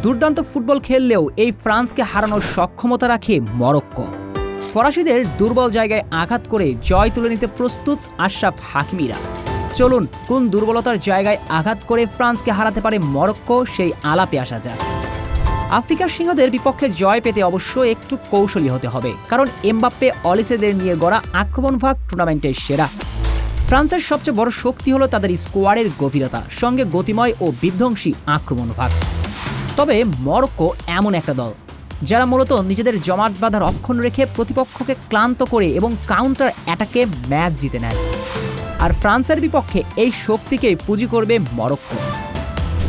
দুর্দান্ত ফুটবল খেললেও এই ফ্রান্সকে হারানোর সক্ষমতা রাখে মরক্কো। ফরাসিদের দুর্বল জায়গায় আঘাত করে জয় তুলে নিতে প্রস্তুত আশরাফ হাকিমিরা। চলুন কোন দুর্বলতার জায়গায় আঘাত করে ফ্রান্সকে হারাতে পারে মরক্কো সেই আলাপে আসা যাক। আফ্রিকার সিংহদের বিপক্ষে জয় পেতে অবশ্য একটু কৌশলী হতে হবে, কারণ এমবাপ্পে অলিসেদের নিয়ে গড়া আক্রমণভাগ টুর্নামেন্টের সেরা। ফ্রান্সের সবচেয়ে বড় শক্তি হলো তাদের স্কোয়াডের গভীরতা, সঙ্গে গতিময় ও বিধ্বংসী আক্রমণভাগ। তবে মরক্কো এমন একটা দল যারা মূলত নিজেদের জমাট বাঁধা রক্ষণ রেখে প্রতিপক্ষকে ক্লান্ত করে এবং কাউন্টার অ্যাটাকে ম্যাচ জিতে নেয়। আর ফ্রান্সের বিপক্ষে এই শক্তিকেই পুঁজি করবে মরক্কো।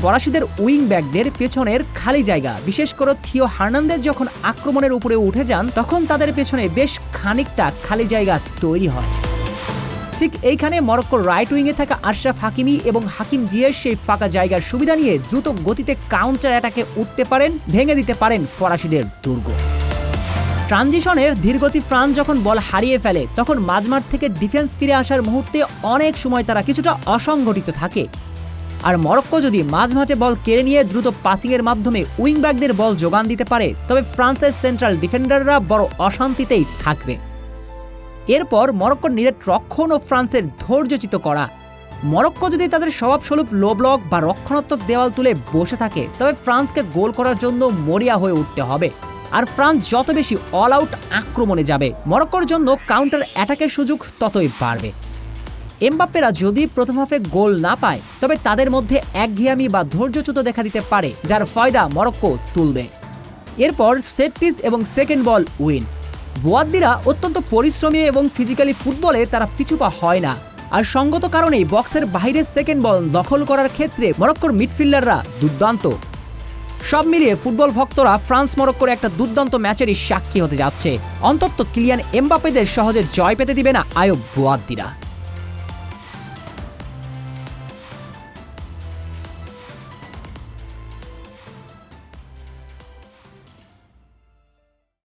ফরাসিদের উইং ব্যাকদের পেছনের খালি জায়গা, বিশেষ করে থিও হার্নান্দেজ যখন আক্রমণের উপরে উঠে যান তখন তাদের পেছনে বেশ খানিকটা খালি জায়গা তৈরি হয়। ঠিক এইখানে মরক্কোর রাইট উইংয়ে থাকা আশরাফ হাকিমি এবং হাকিম জিয়েশ সেই ফাঁকা জায়গার সুবিধা নিয়ে দ্রুত গতিতে কাউন্টার অ্যাটাকে উঠতে পারেন, ভেঙে দিতে পারেন ফরাসিদের দুর্গ। ট্রানজিশনে ধীরগতি ফ্রান্স যখন বল হারিয়ে ফেলে তখন মাঝমাঠ থেকে ডিফেন্স ফিরে আসার মুহূর্তে অনেক সময় তারা কিছুটা অসংগঠিত থাকে। আর মরক্কো যদি মাঝমাঠে বল কেড়ে নিয়ে দ্রুত পাসিংয়ের মাধ্যমে উইং ব্যাকদের বল যোগান দিতে পারে তবে ফ্রান্সের সেন্ট্রাল ডিফেন্ডাররা বড় অশান্তিতেই থাকবে। এরপর মরক্কোর নিরেট রক্ষণ ও ফ্রান্সের ধৈর্যচ্যুত করা। মরক্কো যদি তাদের স্বভাবস্বরূপ লো ব্লক বা রক্ষণাত্মক দেওয়াল তুলে বসে থাকে তবে ফ্রান্সকে গোল করার জন্য মরিয়া হয়ে উঠতে হবে। আর ফ্রান্স যত বেশি অল আউট আক্রমণে যাবে মরক্কোর জন্য কাউন্টার অ্যাটাকের সুযোগ ততই বাড়বে। এমবাপ্পেরা যদি প্রথম হাফে গোল না পায় তবে তাদের মধ্যে একঘেয়ামি বা ধৈর্যচ্যুত দেখা দিতে পারে, যার ফায়দা মরক্কো তুলবে। এরপর সেট পিস এবং সেকেন্ড বল উইন। বোয়াদ্দিরা অত্যন্ত পরিশ্রমী এবং ফিজিক্যালি ফুটবলে তারা পিছুপা হয় না। আর সঙ্গত কারণেই বক্সের বাইরে সেকেন্ড বল দখল করার ক্ষেত্রে মরক্কোর মিডফিল্ডাররা দুর্দান্ত। সব মিলিয়ে ফুটবল ভক্তরা ফ্রান্স মরক্কোর একটা দুর্দান্ত ম্যাচেরই সাক্ষী হতে যাচ্ছে। অন্তত কিলিয়ান এমবাপ্পেদের সহজে জয় পেতে দিবে না আয়ুব বোয়াদ্দিরা।